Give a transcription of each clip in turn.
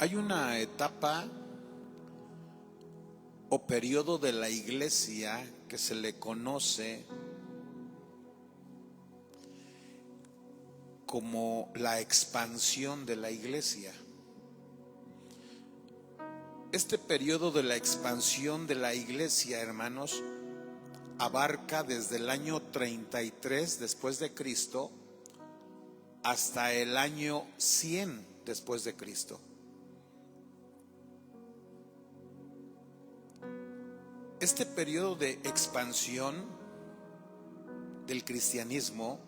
Hay una etapa o periodo de la iglesia que se le conoce como la expansión de la iglesia. Este periodo de la expansión de la iglesia, hermanos, abarca desde el año 33 después de Cristo hasta el año 100 después de Cristo. Este periodo de expansión del cristianismo,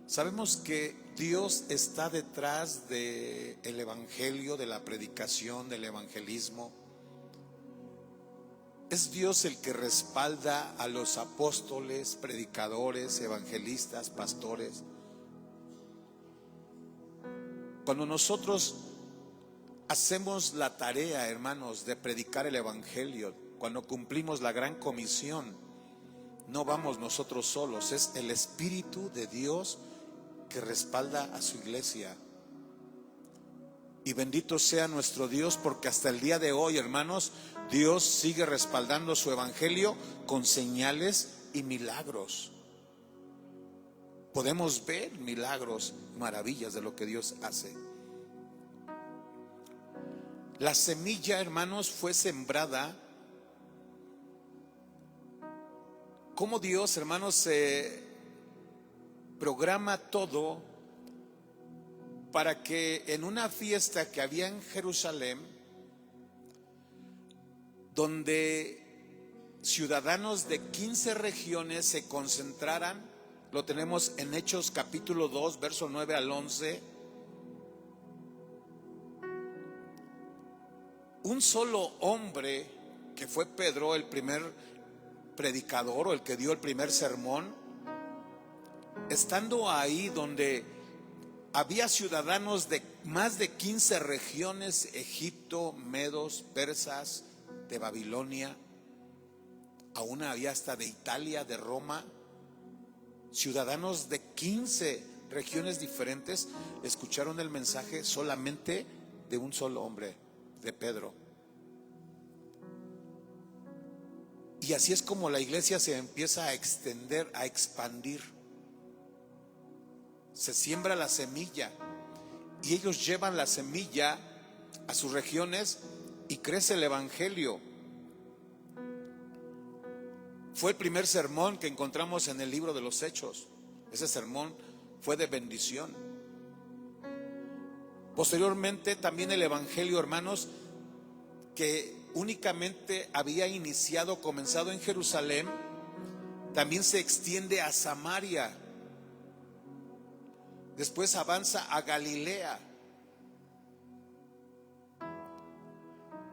sabemos que Dios está detrás del evangelio, de la predicación, del evangelismo. Es Dios el que respalda a los apóstoles, predicadores, evangelistas, pastores. Cuando nosotros hacemos la tarea, hermanos, de predicar el evangelio, cuando cumplimos la gran comisión, no vamos nosotros solos, es el Espíritu de Dios que respalda a su iglesia. Y bendito sea nuestro Dios, porque hasta el día de hoy, hermanos, Dios sigue respaldando su evangelio con señales y milagros. Podemos ver milagros, maravillas de lo que Dios hace. La semilla, hermanos, fue sembrada. Como Dios, hermanos, se programa todo para que en una fiesta que había en Jerusalén, donde ciudadanos de 15 regiones se concentraran, lo tenemos en Hechos capítulo 2, verso 9 al 11. Un solo hombre, que fue Pedro, el primer predicador o el que dio el primer sermón, estando ahí donde había ciudadanos de más de 15 regiones: Egipto, medos, persas, de Babilonia, aún había hasta de Italia, de Roma, ciudadanos de 15 regiones diferentes, escucharon el mensaje solamente de un solo hombre, de Pedro. Y así es como la iglesia se empieza a extender, a expandir. Se siembra la semilla y ellos llevan la semilla a sus regiones y crece el evangelio. Fue el primer sermón que encontramos en el libro de los Hechos. Ese sermón fue de bendición. Posteriormente también el evangelio, hermanos, que únicamente había comenzado en Jerusalén, también se extiende a Samaria. Después avanza a Galilea.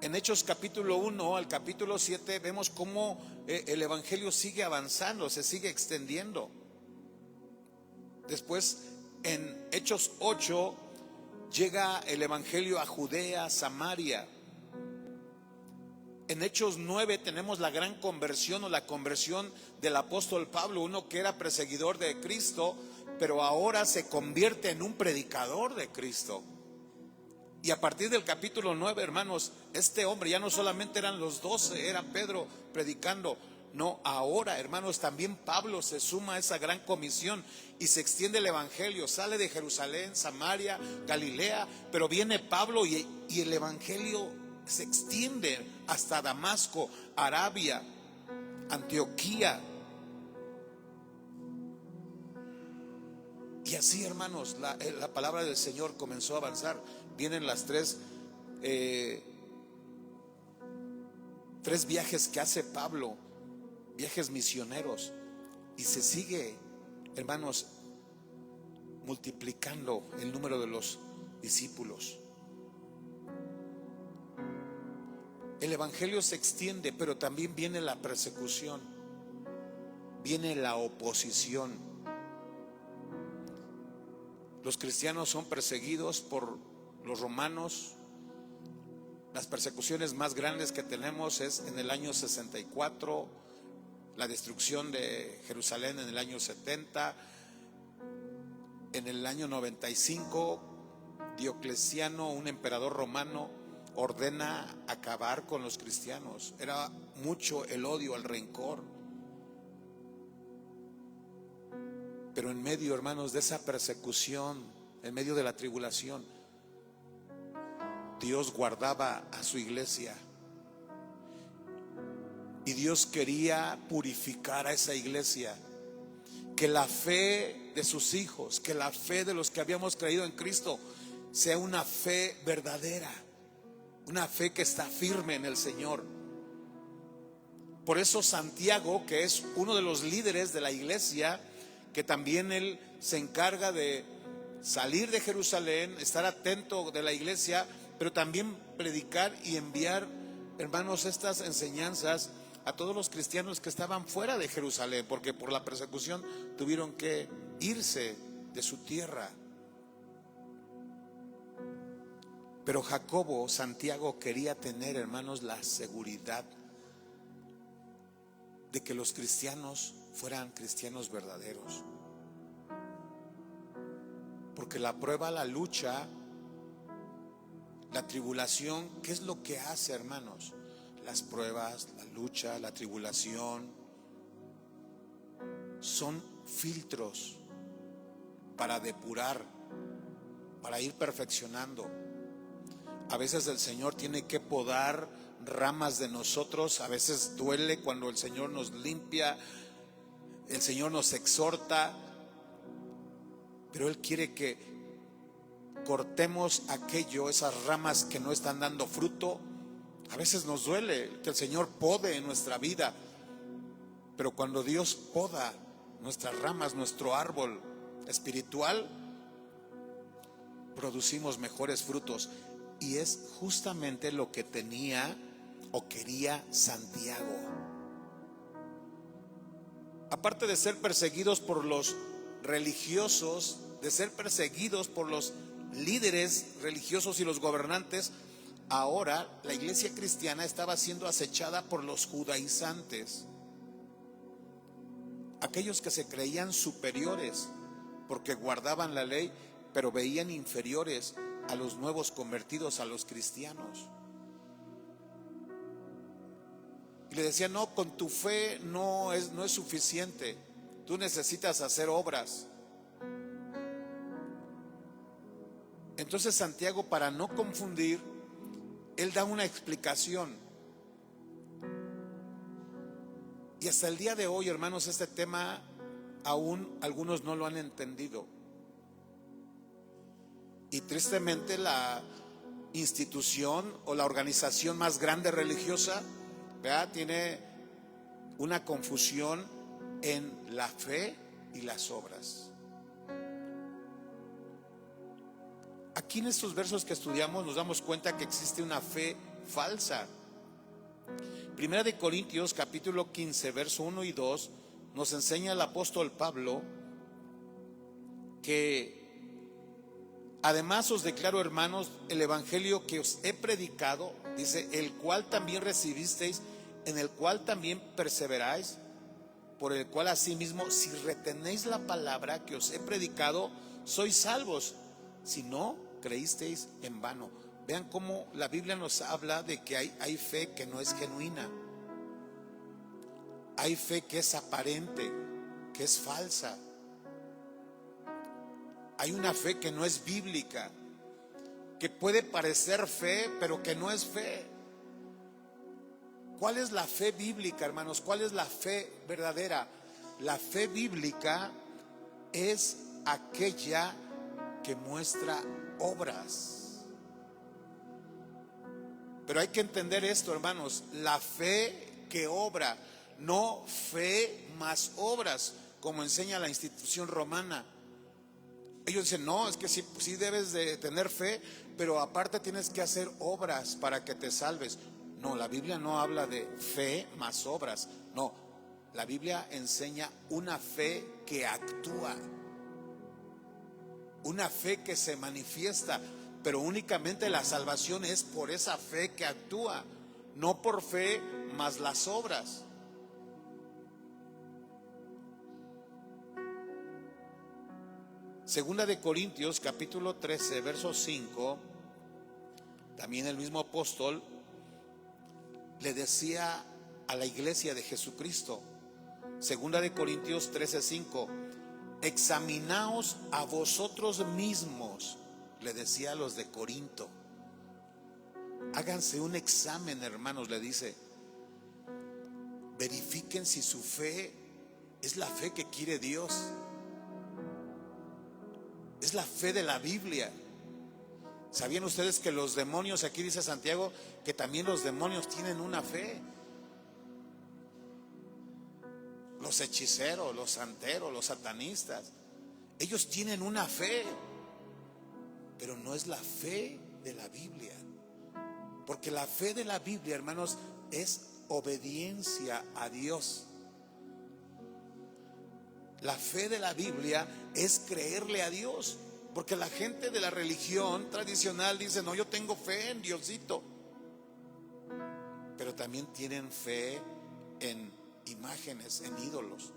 En Hechos capítulo 1 al capítulo 7 vemos cómo el evangelio sigue avanzando, se sigue extendiendo. Después en Hechos 8 llega el evangelio a Judea, Samaria. En Hechos 9 tenemos la gran conversión o la conversión del apóstol Pablo, uno que era perseguidor de Cristo, pero ahora se convierte en un predicador de Cristo. Y a partir del capítulo 9, hermanos, este hombre ya no solamente eran los 12, era Pedro predicando. No, ahora, hermanos, también Pablo se suma a esa gran comisión y se extiende el evangelio. Sale de Jerusalén, Samaria, Galilea, pero viene Pablo y el evangelio se extiende hasta Damasco, Arabia, Antioquía. Y así, hermanos, la palabra del Señor comenzó a avanzar. Vienen las tres viajes que hace Pablo, viajes misioneros, y se sigue, hermanos, multiplicando el número de los discípulos. El evangelio se extiende, pero también viene la persecución, viene la oposición. Los cristianos son perseguidos por los romanos. Las persecuciones más grandes que tenemos es en el año 64, la destrucción de Jerusalén en el año 70, En el año 95, Diocleciano, un emperador romano, ordena acabar con los cristianos. Era mucho el odio, el rencor. Pero en medio, hermanos, de esa persecución, en medio de la tribulación, Dios guardaba a su iglesia. Y Dios quería purificar a esa iglesia. Que la fe de sus hijos, que la fe de los que habíamos creído en Cristo sea una fe verdadera, una fe que está firme en el Señor. Por eso Santiago, que es uno de los líderes de la iglesia, que también él se encarga de salir de Jerusalén, estar atento de la iglesia, pero también predicar y enviar, hermanos, estas enseñanzas a todos los cristianos que estaban fuera de Jerusalén, porque por la persecución tuvieron que irse de su tierra. Pero Jacobo, Santiago, quería tener, hermanos, la seguridad de que los cristianos fueran cristianos verdaderos. Porque la prueba, la lucha, la tribulación, ¿qué es lo que hace, hermanos? Las pruebas, la lucha, la tribulación son filtros para depurar, para ir perfeccionando. A veces el Señor tiene que podar ramas de nosotros. A veces duele cuando el Señor nos limpia, el Señor nos exhorta, pero Él quiere que cortemos aquello, esas ramas que no están dando fruto. A veces nos duele que el Señor pode en nuestra vida, pero cuando Dios poda nuestras ramas, nuestro árbol espiritual, producimos mejores frutos. Y es justamente lo que tenía o quería Santiago. Aparte de ser perseguidos por los religiosos, de ser perseguidos por los líderes religiosos y los gobernantes, ahora la iglesia cristiana estaba siendo acechada por los judaizantes, aquellos que se creían superiores porque guardaban la ley, pero veían inferiores a los nuevos convertidos, a los cristianos. Y le decían: no, con tu fe no es suficiente, tú necesitas hacer obras. Entonces Santiago, para no confundir, él da una explicación. Y hasta el día de hoy, hermanos, este tema aún algunos no lo han entendido. Y tristemente la institución o la organización más grande religiosa, ¿verdad?, tiene una confusión en la fe y las obras. Aquí en estos versos que estudiamos nos damos cuenta que existe una fe falsa. Primera de Corintios capítulo 15 verso 1 y 2 nos enseña el apóstol Pablo que: además os declaro, hermanos, el evangelio que os he predicado, dice, el cual también recibisteis, en el cual también perseveráis, por el cual asimismo, si retenéis la palabra que os he predicado, sois salvos, si no creísteis en vano. Vean cómo la Biblia nos habla de que hay fe que no es genuina, hay fe que es aparente, que es falsa. Hay una fe que no es bíblica, que puede parecer fe, pero que no es fe. ¿Cuál es la fe bíblica, hermanos? ¿Cuál es la fe verdadera? La fe bíblica es aquella que muestra obras. Pero hay que entender esto, hermanos: la fe que obra, no fe más obras, como enseña la institución romana. Ellos dicen: no, es que sí debes de tener fe, pero aparte tienes que hacer obras para que te salves. No, la Biblia no habla de fe más obras. No, la Biblia enseña una fe que actúa, una fe que se manifiesta, pero únicamente la salvación es por esa fe que actúa, no por fe más las obras. Segunda de Corintios capítulo 13 verso 5, también el mismo apóstol le decía a la iglesia de Jesucristo, Segunda de Corintios 13:5, examinaos a vosotros mismos, le decía a los de Corinto. Háganse un examen, hermanos, le dice. Verifiquen si su fe es la fe que quiere Dios. Es la fe de la Biblia. ¿Sabían ustedes que los demonios, aquí dice Santiago, que también los demonios tienen una fe? Los hechiceros, los santeros, los satanistas, ellos tienen una fe, pero no es la fe de la Biblia. Porque la fe de la Biblia, hermanos, es obediencia a Dios. La fe de la Biblia es creerle a Dios. Porque la gente de la religión tradicional dice, no, yo tengo fe en Diosito. Pero también tienen fe en imágenes, en ídolos.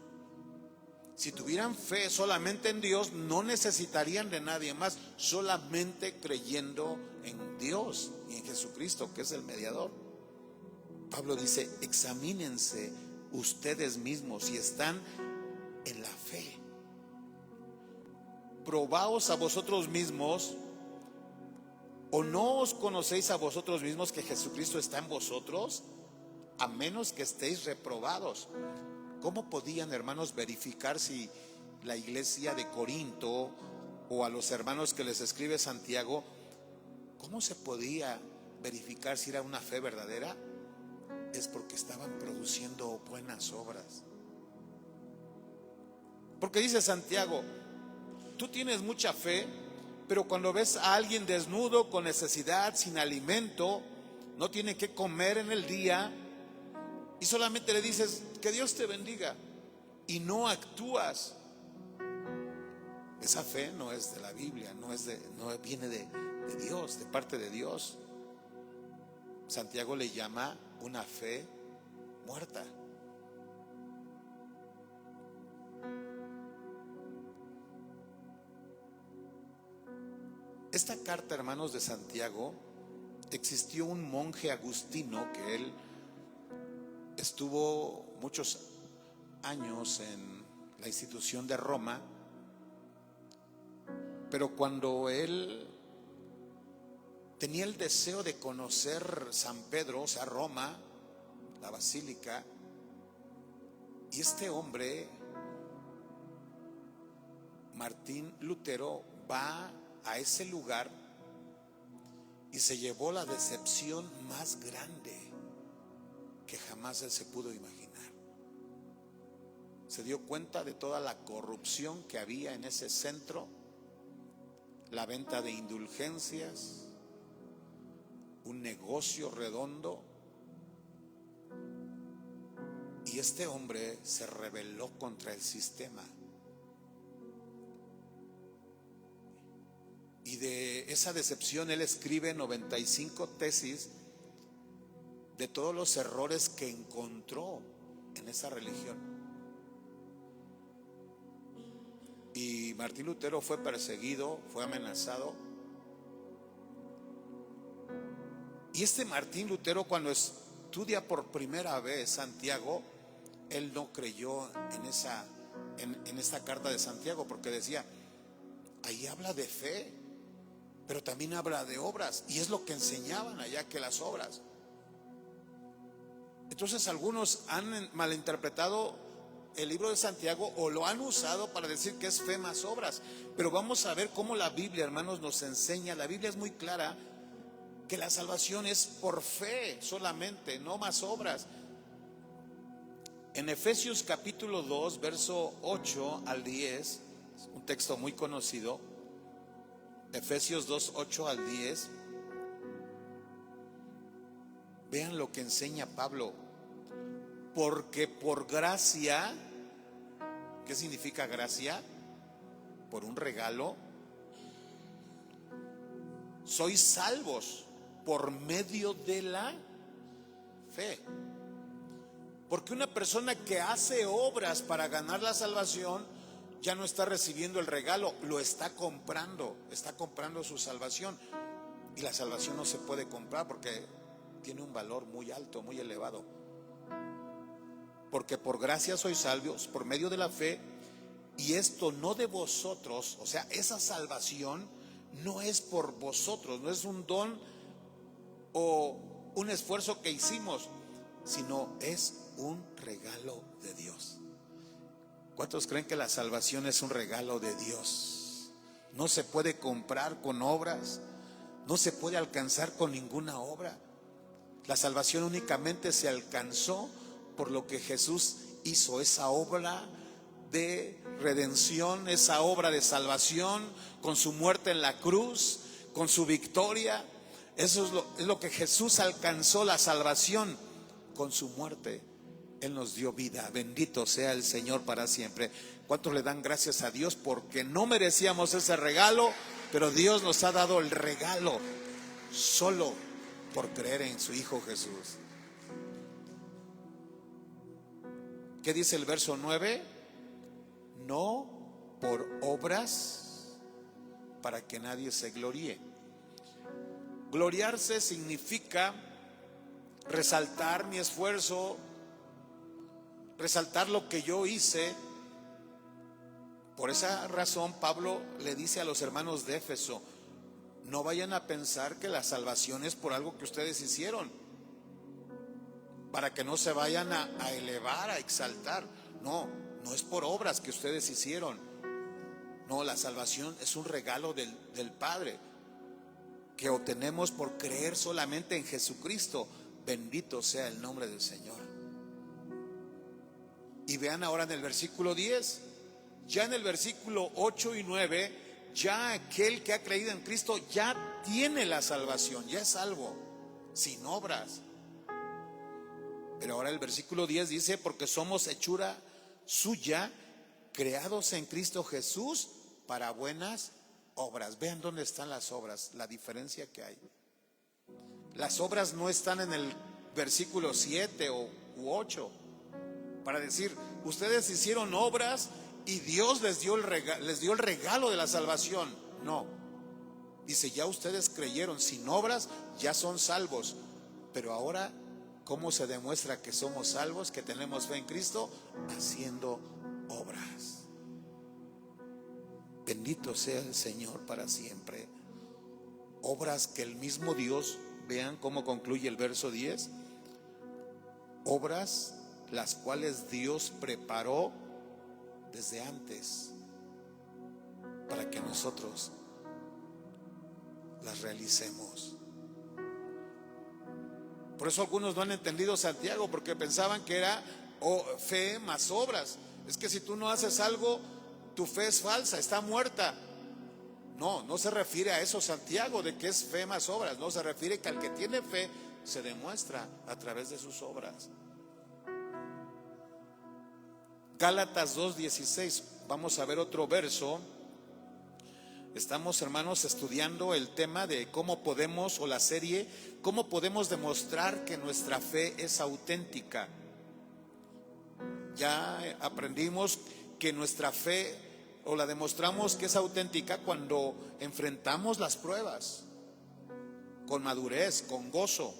Si tuvieran fe solamente en Dios, no necesitarían de nadie más, solamente creyendo en Dios y en Jesucristo, que es el mediador. Pablo dice, examínense ustedes mismos si están en la fe. Probaos a vosotros mismos, ¿o no os conocéis a vosotros mismos que Jesucristo está en vosotros? A menos que estéis reprobados. ¿Cómo podían, hermanos, verificar si la iglesia de Corinto o a los hermanos que les escribe Santiago, cómo se podía verificar si era una fe verdadera? Es porque estaban produciendo buenas obras. Porque dice Santiago, tú tienes mucha fe, pero cuando ves a alguien desnudo, con necesidad, sin alimento, no tiene que comer en el día, y solamente le dices, que Dios te bendiga, y no actúas, esa fe no es de la Biblia, no viene de Dios, de parte de Dios. Santiago le llama una fe muerta. Esta carta, hermanos, de Santiago, existió un monje agustino que él estuvo muchos años en la institución de Roma, pero cuando él tenía el deseo de conocer San Pedro, o sea, Roma, la basílica, y este hombre, Martín Lutero, va a ese lugar y se llevó la decepción más grande que jamás él se pudo imaginar. Se dio cuenta de toda la corrupción que había en ese centro, la venta de indulgencias, un negocio redondo, y este hombre se rebeló contra el sistema. Y de esa decepción él escribe 95 tesis de todos los errores que encontró en esa religión. Y Martín Lutero fue perseguido, fue amenazado. Y este Martín Lutero, cuando estudia por primera vez Santiago, él no creyó en esta carta de Santiago, porque decía, ahí habla de fe, pero también habla de obras, y es lo que enseñaban allá, que las obras. Entonces algunos han malinterpretado el libro de Santiago o lo han usado para decir que es fe más obras. Pero vamos a ver cómo la Biblia, hermanos, nos enseña. La Biblia es muy clara que la salvación es por fe solamente, no más obras. En Efesios capítulo 2, verso 8 al 10, un texto muy conocido, Efesios 2, 8 al 10, vean lo que enseña Pablo. Porque por gracia, ¿qué significa gracia? Por un regalo, sois salvos por medio de la fe. Porque una persona que hace obras para ganar la salvación ya no está recibiendo el regalo, lo está comprando su salvación. Y la salvación no se puede comprar porque tiene un valor muy alto, muy elevado. Porque por gracia sois salvos por medio de la fe, y esto no de vosotros. O sea, esa salvación no es por vosotros, no es un don o un esfuerzo que hicimos, sino es un regalo de Dios. ¿Cuántos creen que la salvación es un regalo de Dios? No se puede comprar con obras, no se puede alcanzar con ninguna obra. La salvación únicamente se alcanzó por lo que Jesús hizo, esa obra de redención, esa obra de salvación, con su muerte en la cruz, con su victoria. Eso es lo que Jesús alcanzó, la salvación. Con su muerte Él nos dio vida. Bendito sea el Señor para siempre. ¿Cuántos le dan gracias a Dios? Porque no merecíamos ese regalo, pero Dios nos ha dado el regalo solo por creer en su Hijo Jesús. ¿Qué dice el verso 9? No por obras, para que nadie se gloríe. Gloriarse significa resaltar mi esfuerzo, resaltar lo que yo hice. Por esa razón Pablo le dice a los hermanos de Éfeso: no vayan a pensar que la salvación es por algo que ustedes hicieron, para que no se vayan a elevar, a exaltar. No es por obras que ustedes hicieron. No, la salvación es un regalo del Padre que obtenemos por creer solamente en Jesucristo. Bendito sea el nombre del Señor. Y vean ahora en el versículo 10, ya en el versículo 8 y 9, ya aquel que ha creído en Cristo ya tiene la salvación, ya es salvo, sin obras. Pero ahora el versículo 10 dice: porque somos hechura suya, creados en Cristo Jesús para buenas obras. Vean dónde están las obras, la diferencia que hay. Las obras no están en el versículo 7 u 8 para decir: ustedes hicieron obras y Dios les dio el regalo de la salvación. No, dice: ya ustedes creyeron, sin obras ya son salvos. Pero ahora, ¿cómo se demuestra que somos salvos, que tenemos fe en Cristo? Haciendo obras. Bendito sea el Señor para siempre. Obras que el mismo Dios, vean cómo concluye el verso 10, obras las cuales Dios preparó desde antes para que nosotros las realicemos. Por eso algunos no han entendido Santiago, porque pensaban que era fe más obras. Es que si tú no haces algo, tu fe es falsa, está muerta. No se refiere a eso Santiago, de que es fe más obras. No, se refiere que al que tiene fe se demuestra a través de sus obras. Gálatas 2:16, vamos a ver otro verso. Estamos, hermanos, estudiando el tema de cómo podemos, o la serie, cómo podemos demostrar que nuestra fe es auténtica. Ya aprendimos que nuestra fe, o la demostramos que es auténtica cuando enfrentamos las pruebas con madurez, con gozo,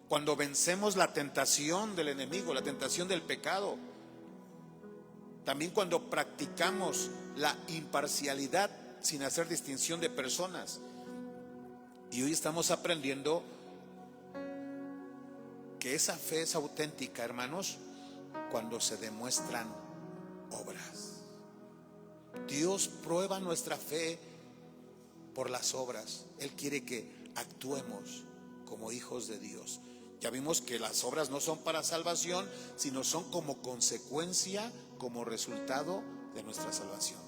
cuando vencemos la tentación del enemigo, la tentación del pecado. También cuando practicamos la imparcialidad sin hacer distinción de personas. Y hoy estamos aprendiendo que esa fe es auténtica, hermanos, cuando se demuestran obras. Dios prueba nuestra fe por las obras. Él quiere que actuemos como hijos de Dios. Ya vimos que las obras no son para salvación, sino son como consecuencia, como resultado de nuestra salvación.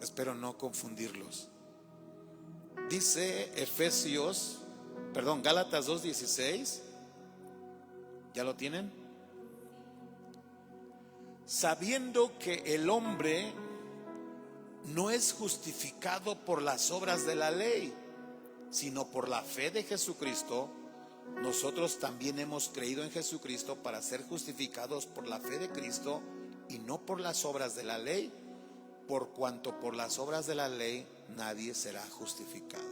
Espero no confundirlos. Dice Gálatas 2:16. ¿Ya lo tienen? Sabiendo que el hombre no es justificado por las obras de la ley, sino por la fe de Jesucristo, nosotros también hemos creído en Jesucristo para ser justificados por la fe de Cristo y no por las obras de la ley, por cuanto por las obras de la ley nadie será justificado.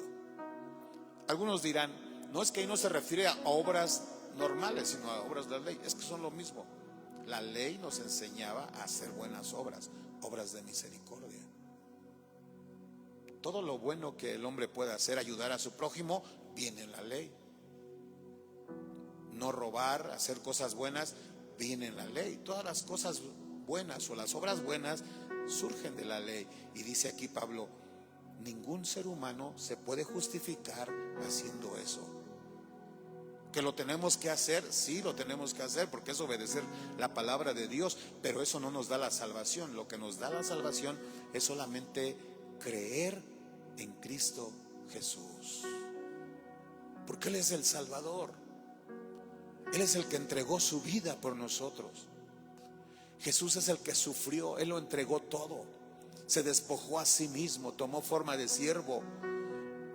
Algunos dirán, no, es que ahí no se refiere a obras normales, sino a obras de la ley. Es que son lo mismo. La ley nos enseñaba a hacer buenas obras, obras de misericordia. Todo lo bueno que el hombre puede hacer, ayudar a su prójimo, viene en la ley. No robar, hacer cosas buenas, viene en la ley. Todas las cosas buenas o las obras buenas surgen de la ley. Y dice aquí Pablo, ningún ser humano se puede justificar haciendo eso. Que lo tenemos que hacer, sí lo tenemos que hacer, porque es obedecer la palabra de Dios, pero eso no nos da la salvación. Lo que nos da la salvación es solamente creer en Cristo Jesús, porque Él es el Salvador. Él es el que entregó su vida por nosotros. Jesús es el que sufrió, Él lo entregó todo. Se despojó a sí mismo, tomó forma de siervo.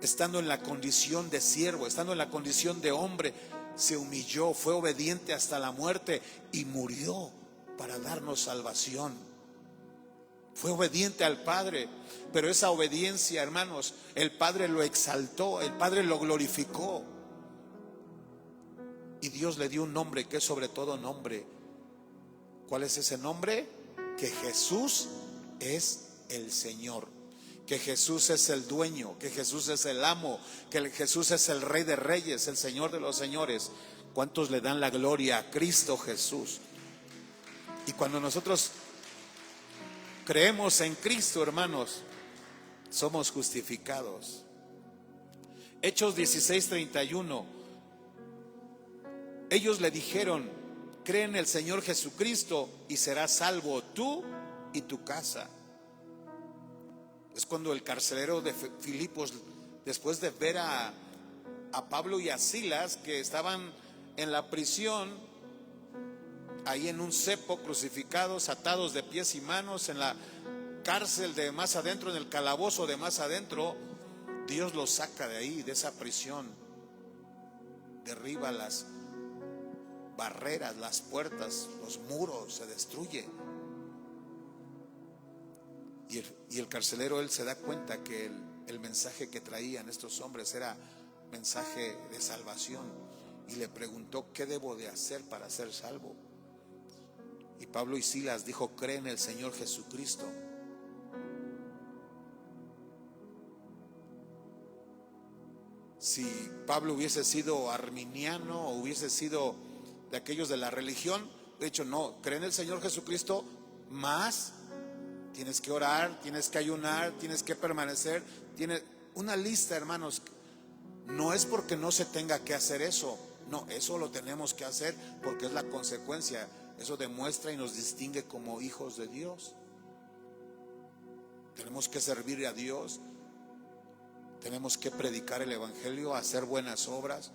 Estando en la condición de siervo, estando en la condición de hombre, se humilló, fue obediente hasta la muerte y murió para darnos salvación. Fue obediente al Padre, pero esa obediencia, hermanos, el Padre lo exaltó, el Padre lo glorificó. Y Dios le dio un nombre que es sobre todo nombre. ¿Cuál es ese nombre? Que Jesús es el Señor, que Jesús es el dueño, que Jesús es el amo, que Jesús es el Rey de Reyes, el Señor de los señores. ¿Cuántos le dan la gloria a Cristo Jesús? Y cuando nosotros creemos en Cristo, hermanos, somos justificados. Hechos 16:31. Ellos le dijeron, cree en el Señor Jesucristo y serás salvo tú y tu casa. Es cuando el carcelero de Filipos, después de ver a Pablo y a Silas, que estaban en la prisión, ahí en un cepo, crucificados, atados de pies y manos, en la cárcel de más adentro, en el calabozo de más adentro, Dios los saca de ahí, de esa prisión, derriba las barreras, las puertas, los muros, se destruye. Y el carcelero, él se da cuenta que el mensaje que traían estos hombres era mensaje de salvación, y le preguntó, ¿qué debo de hacer para ser salvo? Y Pablo y Silas dijo, cree en el Señor Jesucristo. Si Pablo hubiese sido arminiano o hubiese sido de aquellos de la religión, de hecho no, cree en el Señor Jesucristo, más tienes que orar, tienes que ayunar, tienes que permanecer. Tiene una lista, hermanos. No es porque no se tenga que hacer eso, no, eso lo tenemos que hacer porque es la consecuencia. Eso demuestra y nos distingue como hijos de Dios. Tenemos que servir a Dios, tenemos que predicar el evangelio, hacer buenas obras,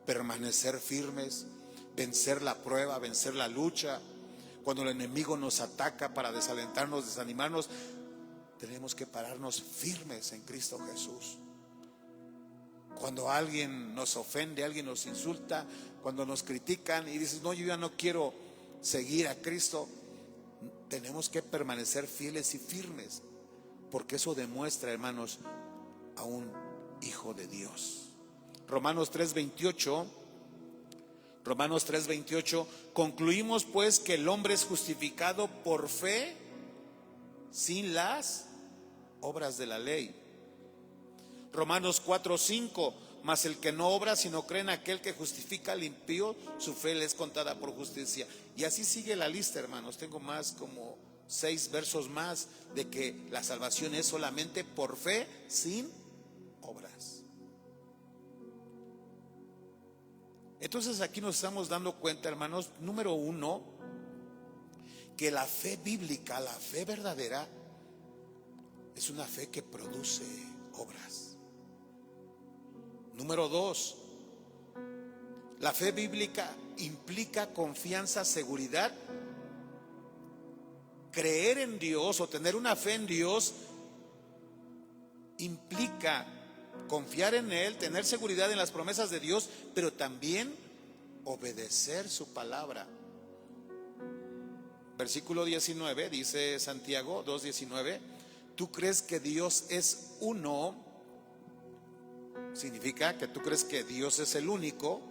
permanecer firmes, vencer la prueba, vencer la lucha. Cuando el enemigo nos ataca para desalentarnos, desanimarnos, tenemos que pararnos firmes en Cristo Jesús. Cuando alguien nos ofende, alguien nos insulta, cuando nos critican y dices, no, yo ya no quiero seguir a Cristo, tenemos que permanecer fieles y firmes, porque eso demuestra, hermanos, a un hijo de Dios. Romanos 3:28, concluimos pues que el hombre es justificado por fe sin las obras de la ley. Romanos 4:5, mas el que no obra sino cree en aquel que justifica al impío, su fe le es contada por justicia. Y así sigue la lista, hermanos. Tengo más como 6 versos más de que la salvación es solamente por fe sin obras. Entonces aquí nos estamos dando cuenta, hermanos, número 1, que la fe bíblica, la fe verdadera, es una fe que produce obras. Número 2, la fe bíblica implica confianza, seguridad. Creer en Dios o tener una fe en Dios implica confiar en Él, tener seguridad en las promesas de Dios, pero también obedecer su palabra. Versículo 19, dice Santiago 2:19, tú crees que Dios es uno, significa que tú crees que Dios es el único,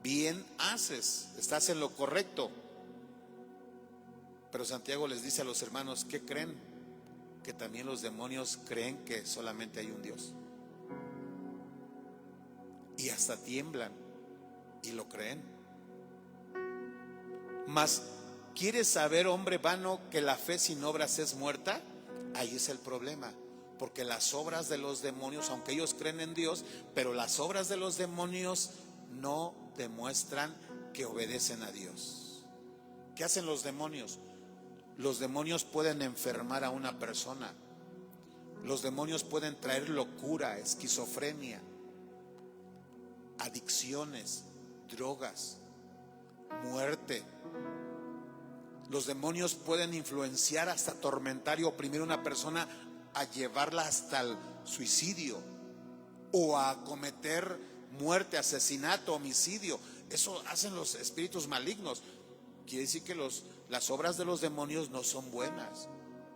bien haces, estás en lo correcto. Pero Santiago les dice a los hermanos, ¿qué creen? Que también los demonios creen que solamente hay un Dios. Y hasta tiemblan y lo creen. Mas, ¿quieres saber, hombre vano, que la fe sin obras es muerta? Ahí es el problema. Porque las obras de los demonios, aunque ellos creen en Dios, pero las obras de los demonios no demuestran que obedecen a Dios. ¿Qué hacen los demonios? Los demonios pueden enfermar a una persona. Los demonios pueden traer locura, esquizofrenia, adicciones, drogas, muerte. Los demonios pueden influenciar, hasta atormentar y oprimir a una persona a llevarla hasta el suicidio o a cometer muerte, asesinato, homicidio. Eso hacen los espíritus malignos. Quiere decir que las obras de los demonios no son buenas.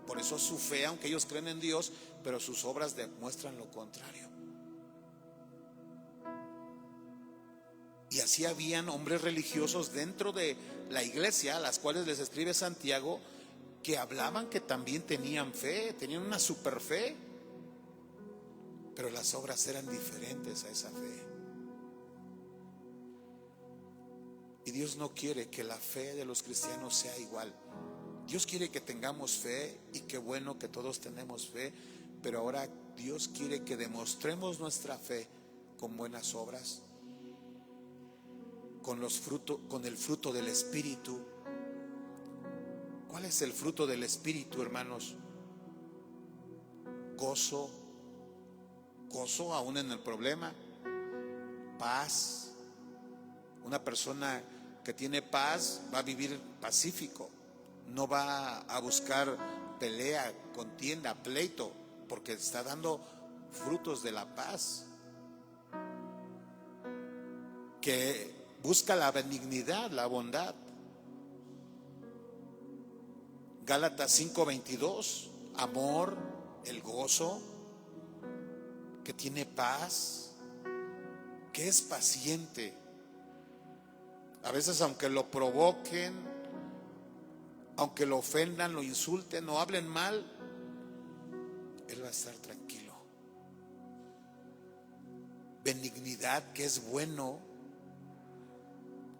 Por eso su fe, aunque ellos creen en Dios, pero sus obras demuestran lo contrario. Y así habían hombres religiosos dentro de la iglesia, a las cuales les escribe Santiago, que hablaban que también tenían fe, tenían una super fe, pero las obras eran diferentes a esa fe. Y Dios no quiere que la fe de los cristianos sea igual. Dios quiere que tengamos fe, y qué bueno que todos tenemos fe, pero ahora Dios quiere que demostremos nuestra fe con buenas obras, con el fruto del Espíritu. ¿Cuál es el fruto del Espíritu, hermanos? Gozo aún en el problema, paz. Una persona que tiene paz va a vivir pacífico, no va a buscar pelea, contienda, pleito, porque está dando frutos de la paz. Que busca la benignidad, la bondad. Gálatas 5:22, amor, el gozo, que tiene paz, que es paciente. A veces, aunque lo provoquen, aunque lo ofendan, lo insulten o hablen mal, él va a estar tranquilo. Benignidad, que es bueno,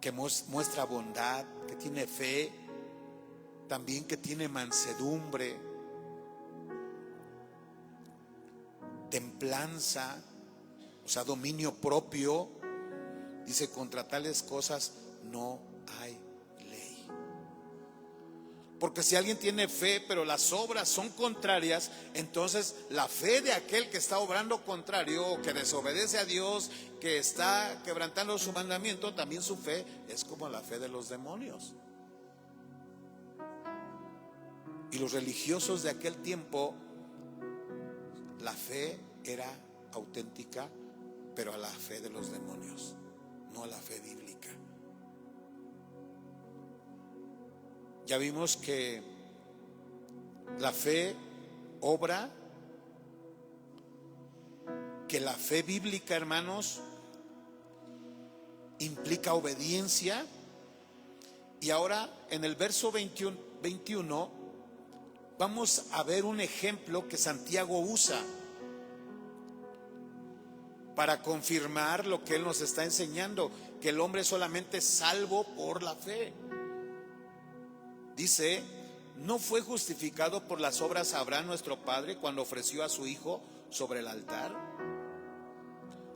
que muestra bondad, que tiene fe, también que tiene mansedumbre, templanza, o sea, dominio propio. Dice, contra tales cosas no hay ley. Porque si alguien tiene fe, pero las obras son contrarias, entonces la fe de aquel que está obrando contrario, o que desobedece a Dios, que está quebrantando su mandamiento, también su fe es como la fe de los demonios. Y los religiosos de aquel tiempo, la fe era auténtica, pero a la fe de los demonios, no a la fe bíblica. Ya vimos que la fe obra, que la fe bíblica, hermanos, implica obediencia. Y ahora en el verso 21 vamos a ver un ejemplo que Santiago usa para confirmar lo que él nos está enseñando, que el hombre es solamente salvo por la fe. Dice, ¿no fue justificado por las obras Abraham nuestro padre cuando ofreció a su hijo sobre el altar?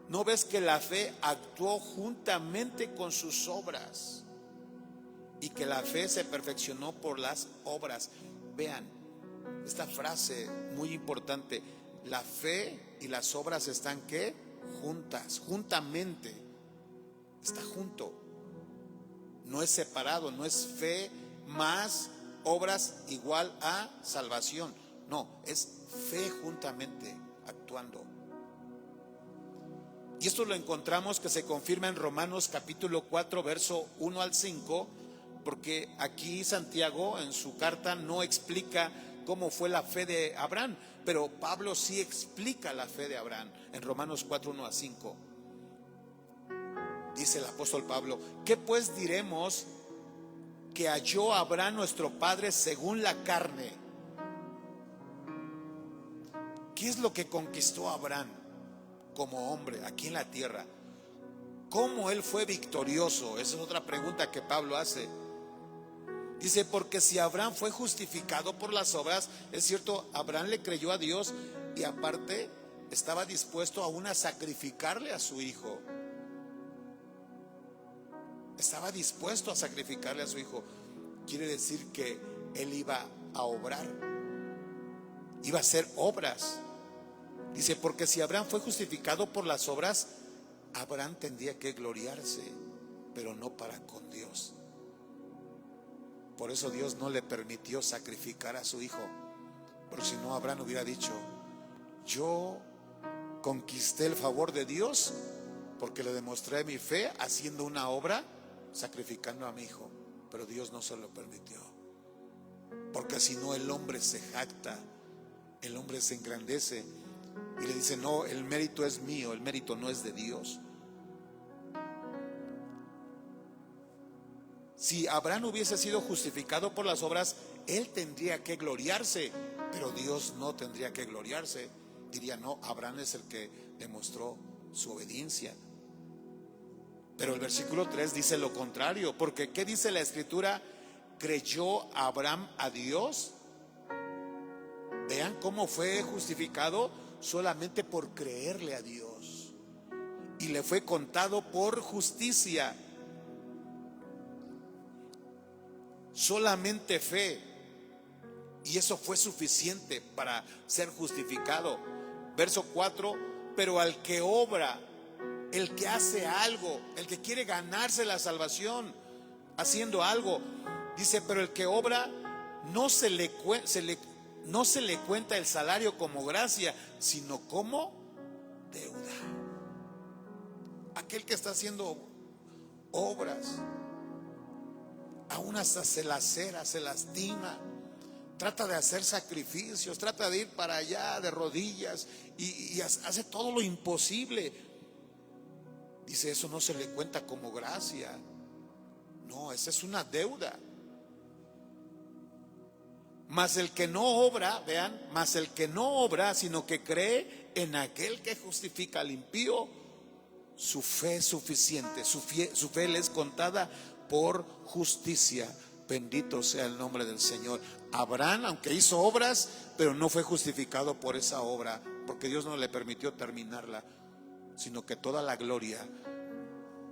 ¿No ves que la fe actuó juntamente con sus obras y que la fe se perfeccionó por las obras? Vean esta frase muy importante: la fe y las obras están ¿qué? Juntas, juntamente. Está junto, no es separado, no es fe más obras igual a salvación. No, es fe juntamente actuando. Y esto lo encontramos que se confirma en Romanos capítulo 4 verso 1 al 5, porque aquí Santiago en su carta no explica cómo fue la fe de Abraham, pero Pablo sí explica la fe de Abraham en Romanos 4, 1 a 5. Dice el apóstol Pablo: ¿qué pues diremos que halló Abraham nuestro padre según la carne? ¿Qué es lo que conquistó Abraham como hombre aquí en la tierra? ¿Cómo él fue victorioso? Esa es otra pregunta que Pablo hace. Dice: porque si Abraham fue justificado por las obras, es cierto, Abraham le creyó a Dios y aparte estaba dispuesto aún a sacrificarle a su hijo. Estaba dispuesto a sacrificarle a su hijo. Quiere decir que él iba a obrar, iba a hacer obras. Dice: porque si Abraham fue justificado por las obras, Abraham tendría que gloriarse, pero no para con Dios. Por eso Dios no le permitió sacrificar a su hijo, porque si no, Abraham hubiera dicho: yo conquisté el favor de Dios porque le demostré mi fe haciendo una obra, sacrificando a mi hijo. Pero Dios no se lo permitió, porque si no, el hombre se jacta, el hombre se engrandece y le dice: no, el mérito es mío, el mérito no es de Dios. Si Abraham hubiese sido justificado por las obras, él tendría que gloriarse, pero Dios no tendría que gloriarse. Diría: no, Abraham es el que demostró su obediencia. Pero el versículo 3 dice lo contrario, porque ¿qué dice la escritura? ¿Creyó Abraham a Dios? Vean cómo fue justificado: solamente por creerle a Dios, y le fue contado por justicia. Solamente fe, y eso fue suficiente para ser justificado. Verso 4: pero al que obra, el que hace algo, el que quiere ganarse la salvación haciendo algo, dice: pero el que obra, no se le cuenta el salario como gracia, sino como deuda. Aquel que está haciendo obras, aún hasta se lacera, se lastima, trata de hacer sacrificios, trata de ir para allá de rodillas y hace todo lo imposible. Dice: eso no se le cuenta como gracia. No, esa es una deuda. Mas el que no obra, vean, mas el que no obra, sino que cree en aquel que justifica al impío, su fe es suficiente, su fe le es contada por justicia. Bendito sea el nombre del Señor. Abraham, aunque hizo obras, pero no fue justificado por esa obra, porque Dios no le permitió terminarla, sino que toda la gloria,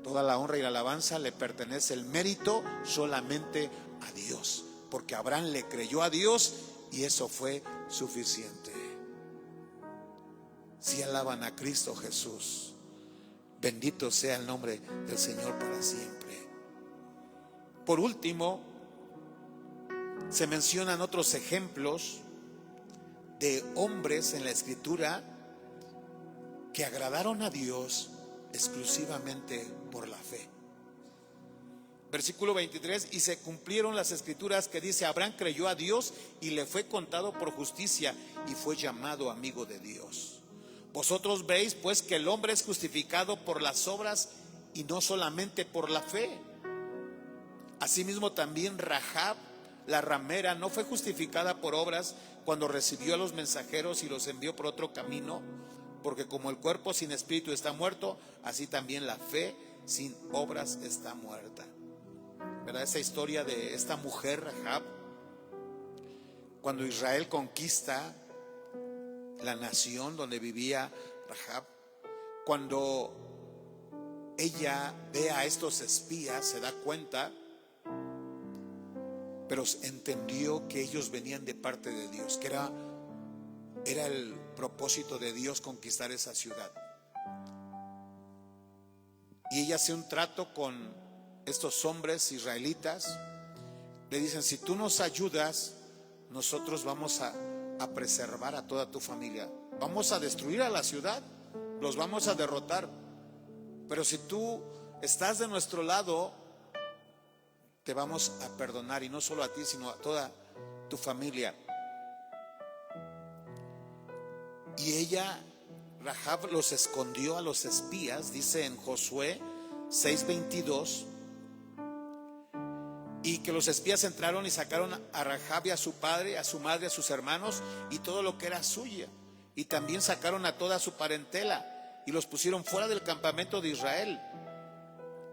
toda la honra y la alabanza le pertenece, el mérito solamente a Dios, porque Abraham le creyó a Dios y eso fue suficiente. Si alaban a Cristo Jesús, bendito sea el nombre del Señor para siempre. Por último, se mencionan otros ejemplos de hombres en la Escritura que agradaron a Dios exclusivamente por la fe. Versículo 23: y se cumplieron las escrituras que dice: Abraham creyó a Dios y le fue contado por justicia y fue llamado amigo de Dios. Vosotros veis pues que el hombre es justificado por las obras y no solamente por la fe. Asimismo también Rahab, la ramera, no fue justificada por obras cuando recibió a los mensajeros y los envió por otro camino, porque como el cuerpo sin espíritu está muerto, así también la fe sin obras está muerta. ¿Verdad? Esa historia de esta mujer Rahab, cuando Israel conquista la nación donde vivía Rahab, cuando ella ve a estos espías, se da cuenta, pero entendió que ellos venían de parte de Dios, que era el propósito de Dios conquistar esa ciudad. Y ella hace un trato con estos hombres israelitas. Le dicen: si tú nos ayudas, nosotros vamos a preservar a toda tu familia. Vamos a destruir a la ciudad, los vamos a derrotar, pero si tú estás de nuestro lado, te vamos a perdonar, y no solo a ti, sino a toda tu familia. Y ella, Rahab, los escondió a los espías, dice en Josué 6:22, y que los espías entraron y sacaron a Rahab y a su padre, a su madre, a sus hermanos y todo lo que era suya, y también sacaron a toda su parentela y los pusieron fuera del campamento de Israel.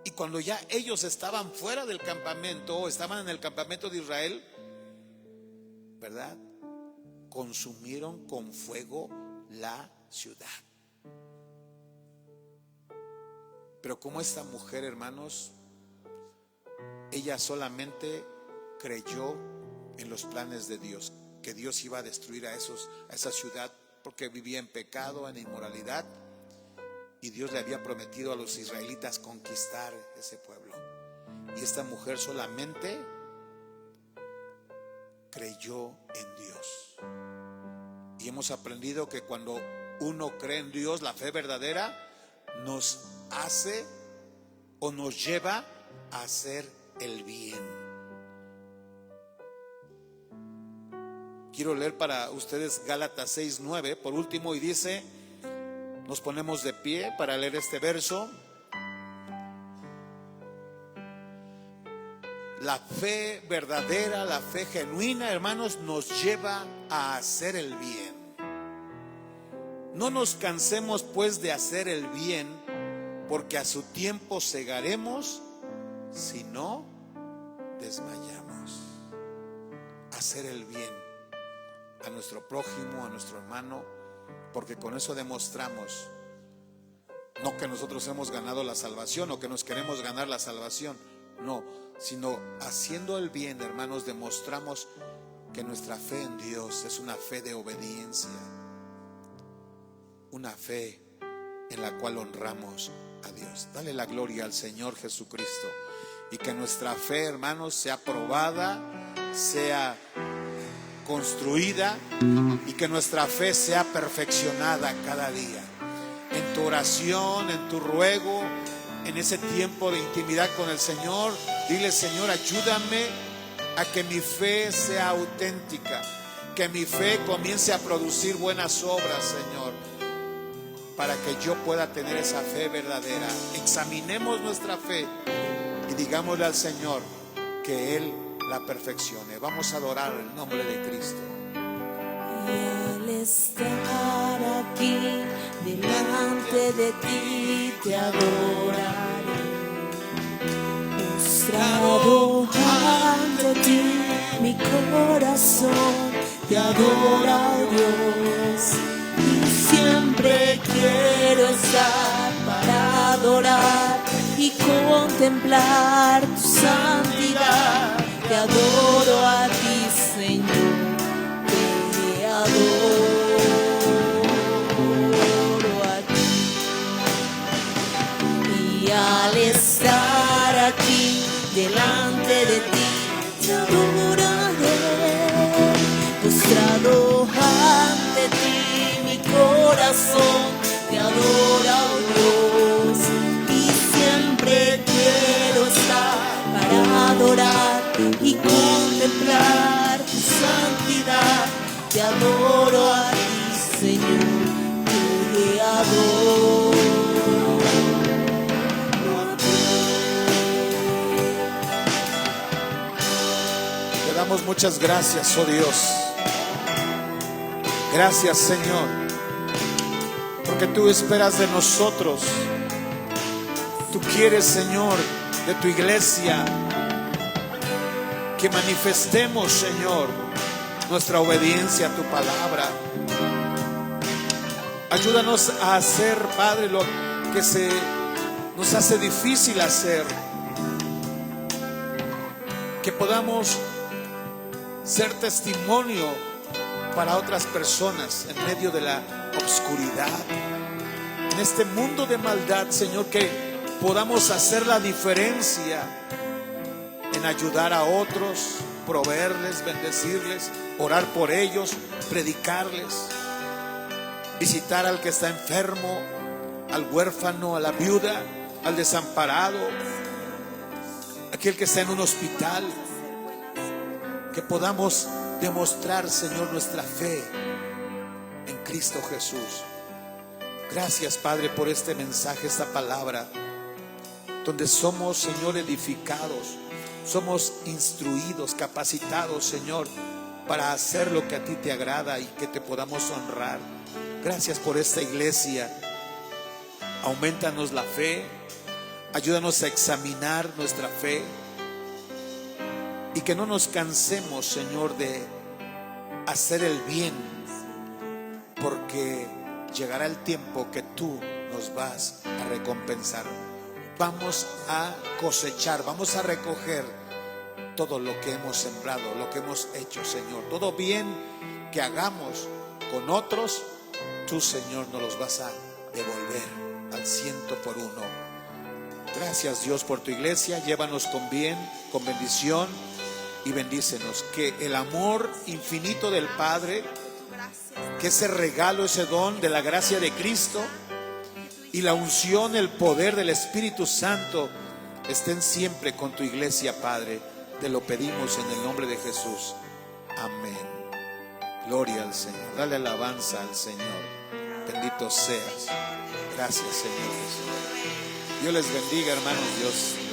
Y cuando ya ellos estaban fuera del campamento, o estaban en el campamento de Israel, ¿verdad?, consumieron con fuego la ciudad. Pero como esta mujer, hermanos, ella solamente creyó en los planes de Dios, que Dios iba a destruir a esa ciudad, porque vivía en pecado, en inmoralidad, y Dios le había prometido a los israelitas conquistar ese pueblo. Y esta mujer solamente creyó en Dios. Y hemos aprendido que cuando uno cree en Dios, la fe verdadera nos hace o nos lleva a hacer el bien. Quiero leer para ustedes Gálatas 6:9 por último, y dice, nos ponemos de pie para leer este verso. La fe verdadera, la fe genuina, hermanos, nos lleva a hacer el bien. No nos cansemos pues de hacer el bien, porque a su tiempo segaremos si no desmayamos. Hacer el bien a nuestro prójimo, a nuestro hermano, porque con eso demostramos no que nosotros hemos ganado la salvación o que nos queremos ganar la salvación, no, sino haciendo el bien, hermanos, demostramos que nuestra fe en Dios es una fe de obediencia, una fe en la cual honramos a Dios. Dale la gloria al Señor Jesucristo, y que nuestra fe, hermanos, sea probada, sea construida, y que nuestra fe sea perfeccionada cada día. En tu oración, en tu ruego, en ese tiempo de intimidad con el Señor, dile: Señor, ayúdame a que mi fe sea auténtica, que mi fe comience a producir buenas obras, Señor, para que yo pueda tener esa fe verdadera. Examinemos nuestra fe y digámosle al Señor que Él la perfeccione. Vamos a adorar el nombre de Cristo. Y al estar aquí delante de ti te adoraré, postrado ante ti mi corazón te adora, oh Dios, y siempre quiero estar para adorar y contemplar tu santidad. Te adoro a ti, Señor, te adoro a ti. Y al estar aquí delante de ti te adoraré, postrado ante ti mi corazón te adora, oh Dios, y siempre quiero estar para adorar y contemplar tu santidad. Te adoro a ti, Señor, te adoro a ti. Te damos muchas gracias, oh Dios. Gracias, Señor, porque tú esperas de nosotros. Tú quieres, Señor, de tu iglesia, que manifestemos, Señor, nuestra obediencia a tu palabra. Ayúdanos a hacer, Padre, lo que nos hace difícil hacer, que podamos ser testimonio para otras personas en medio de la oscuridad, en este mundo de maldad, Señor, que podamos hacer la diferencia en ayudar a otros, proveerles, bendecirles, orar por ellos, predicarles, visitar al que está enfermo, al huérfano, a la viuda, al desamparado, aquel que está en un hospital, que podamos demostrar, Señor, nuestra fe en Cristo Jesús. Gracias, Padre, por este mensaje, esta palabra, donde somos, Señor, edificados, somos instruidos, capacitados, Señor, para hacer lo que a ti te agrada y que te podamos honrar. Gracias por esta iglesia. Aumentanos la fe, ayúdanos a examinar nuestra fe y que no nos cansemos, Señor, de hacer el bien, porque llegará el tiempo que tú nos vas a recompensar. Vamos a cosechar, vamos a recoger todo lo que hemos sembrado, lo que hemos hecho, Señor. Todo bien que hagamos con otros, tú, Señor, nos los vas a devolver al 100%. Gracias, Dios, por tu iglesia. Llévanos con bien, con bendición, y bendícenos. Que el amor infinito del Padre, que ese regalo, ese don de la gracia de Cristo y la unción, el poder del Espíritu Santo estén siempre con tu iglesia, Padre. Te lo pedimos en el nombre de Jesús. Amén. Gloria al Señor. Dale alabanza al Señor. Bendito seas. Gracias, Señor Jesús. Dios les bendiga, hermanos. Dios